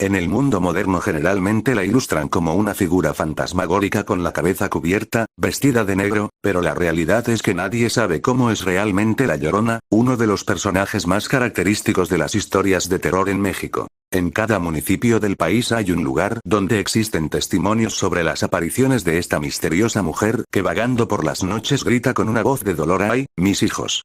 En el mundo moderno generalmente la ilustran como una figura fantasmagórica con la cabeza cubierta, vestida de negro, pero la realidad es que nadie sabe cómo es realmente La Llorona, uno de los personajes más característicos de las historias de terror en México. En cada municipio del país hay un lugar donde existen testimonios sobre las apariciones de esta misteriosa mujer que vagando por las noches grita con una voz de dolor: ¡ay, mis hijos!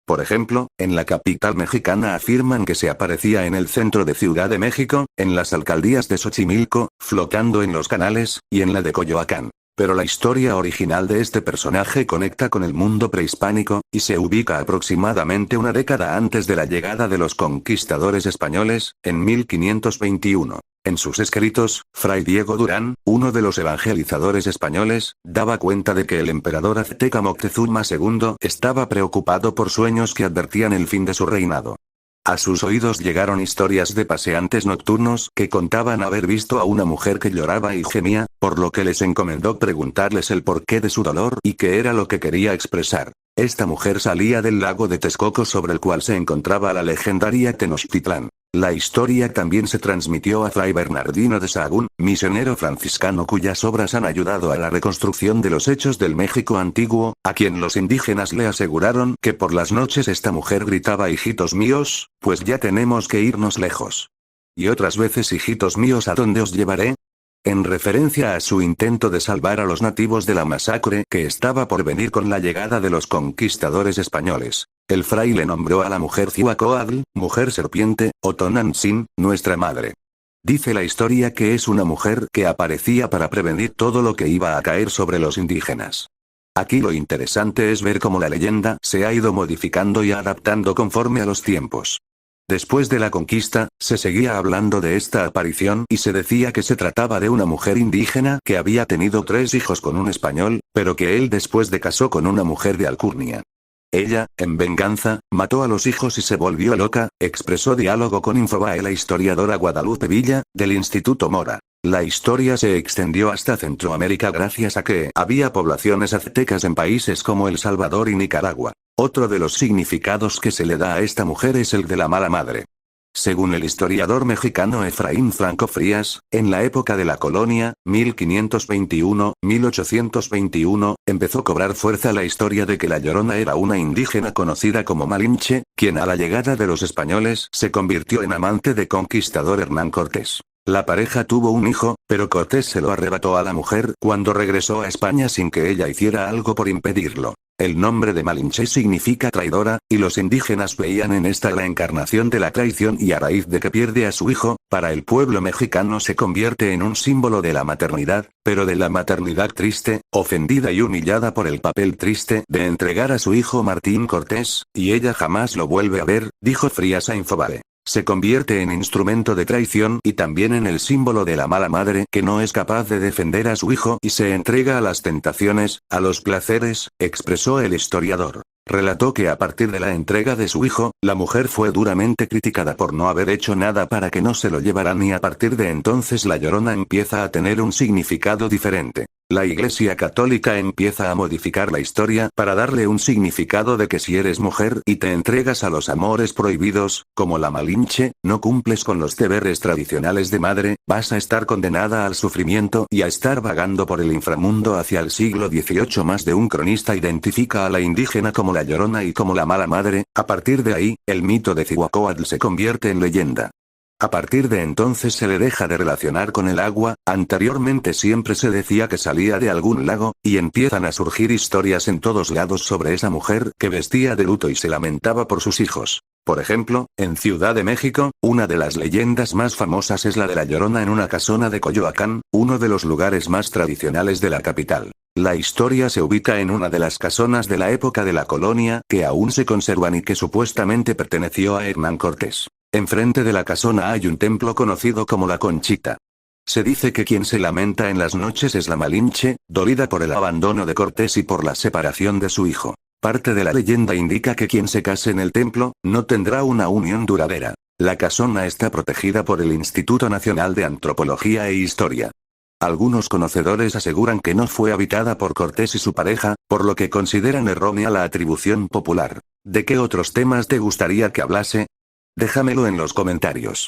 Por ejemplo, en la capital mexicana afirman que se aparecía en el centro de Ciudad de México, en las alcaldías de Xochimilco, flotando en los canales, y en la de Coyoacán. Pero la historia original de este personaje conecta con el mundo prehispánico, y se ubica aproximadamente una década antes de la llegada de los conquistadores españoles, en 1521. En sus escritos, Fray Diego Durán, uno de los evangelizadores españoles, daba cuenta de que el emperador azteca Moctezuma II estaba preocupado por sueños que advertían el fin de su reinado. A sus oídos llegaron historias de paseantes nocturnos que contaban haber visto a una mujer que lloraba y gemía, por lo que les encomendó preguntarles el porqué de su dolor y qué era lo que quería expresar. Esta mujer salía del lago de Texcoco sobre el cual se encontraba la legendaria Tenochtitlán. La historia también se transmitió a Fray Bernardino de Sahagún, misionero franciscano cuyas obras han ayudado a la reconstrucción de los hechos del México antiguo, a quien los indígenas le aseguraron que por las noches esta mujer gritaba: hijitos míos, pues ya tenemos que irnos lejos. Y otras veces: hijitos míos, ¿a dónde os llevaré? En referencia a su intento de salvar a los nativos de la masacre que estaba por venir con la llegada de los conquistadores españoles. El fraile nombró a la mujer Cihuacóatl, mujer serpiente, o Tonantzin, nuestra madre. Dice la historia que es una mujer que aparecía para prevenir todo lo que iba a caer sobre los indígenas. Aquí lo interesante es ver cómo la leyenda se ha ido modificando y adaptando conforme a los tiempos. Después de la conquista, se seguía hablando de esta aparición y se decía que se trataba de una mujer indígena que había tenido 3 hijos con un español, pero que él después de casó con una mujer de alcurnia. Ella, en venganza, mató a los hijos y se volvió loca, expresó Diálogo con Infobae la historiadora Guadalupe Villa, del Instituto Mora. La historia se extendió hasta Centroamérica gracias a que había poblaciones aztecas en países como El Salvador y Nicaragua. Otro de los significados que se le da a esta mujer es el de la mala madre. Según el historiador mexicano Efraín Franco Frías, en la época de la colonia, 1521-1821, empezó a cobrar fuerza la historia de que La Llorona era una indígena conocida como Malinche, quien a la llegada de los españoles se convirtió en amante de conquistador Hernán Cortés. La pareja tuvo un hijo, pero Cortés se lo arrebató a la mujer cuando regresó a España sin que ella hiciera algo por impedirlo. El nombre de Malinche significa traidora, y los indígenas veían en esta la encarnación de la traición y a raíz de que pierde a su hijo, para el pueblo mexicano se convierte en un símbolo de la maternidad, pero de la maternidad triste, ofendida y humillada por el papel triste de entregar a su hijo Martín Cortés, y ella jamás lo vuelve a ver, dijo Frías a Infobae. Se convierte en instrumento de traición y también en el símbolo de la mala madre que no es capaz de defender a su hijo y se entrega a las tentaciones, a los placeres, expresó el historiador. Relató que a partir de la entrega de su hijo, la mujer fue duramente criticada por no haber hecho nada para que no se lo llevaran y a partir de entonces La Llorona empieza a tener un significado diferente. La Iglesia Católica empieza a modificar la historia para darle un significado de que si eres mujer y te entregas a los amores prohibidos, como la Malinche, no cumples con los deberes tradicionales de madre, vas a estar condenada al sufrimiento y a estar vagando por el inframundo hacia el siglo XVIII. Más de un cronista identifica a la indígena como La Llorona y como la mala madre. A partir de ahí, el mito de Cihuacóatl se convierte en leyenda. A partir de entonces se le deja de relacionar con el agua, anteriormente siempre se decía que salía de algún lago, y empiezan a surgir historias en todos lados sobre esa mujer que vestía de luto y se lamentaba por sus hijos. Por ejemplo, en Ciudad de México, una de las leyendas más famosas es la de La Llorona en una casona de Coyoacán, uno de los lugares más tradicionales de la capital. La historia se ubica en una de las casonas de la época de la colonia que aún se conservan y que supuestamente perteneció a Hernán Cortés. Enfrente de la casona hay un templo conocido como la Conchita. Se dice que quien se lamenta en las noches es la Malinche, dolida por el abandono de Cortés y por la separación de su hijo. Parte de la leyenda indica que quien se case en el templo, no tendrá una unión duradera. La casona está protegida por el Instituto Nacional de Antropología e Historia. Algunos conocedores aseguran que no fue habitada por Cortés y su pareja, por lo que consideran errónea la atribución popular. ¿De qué otros temas te gustaría que hablase? Déjamelo en los comentarios.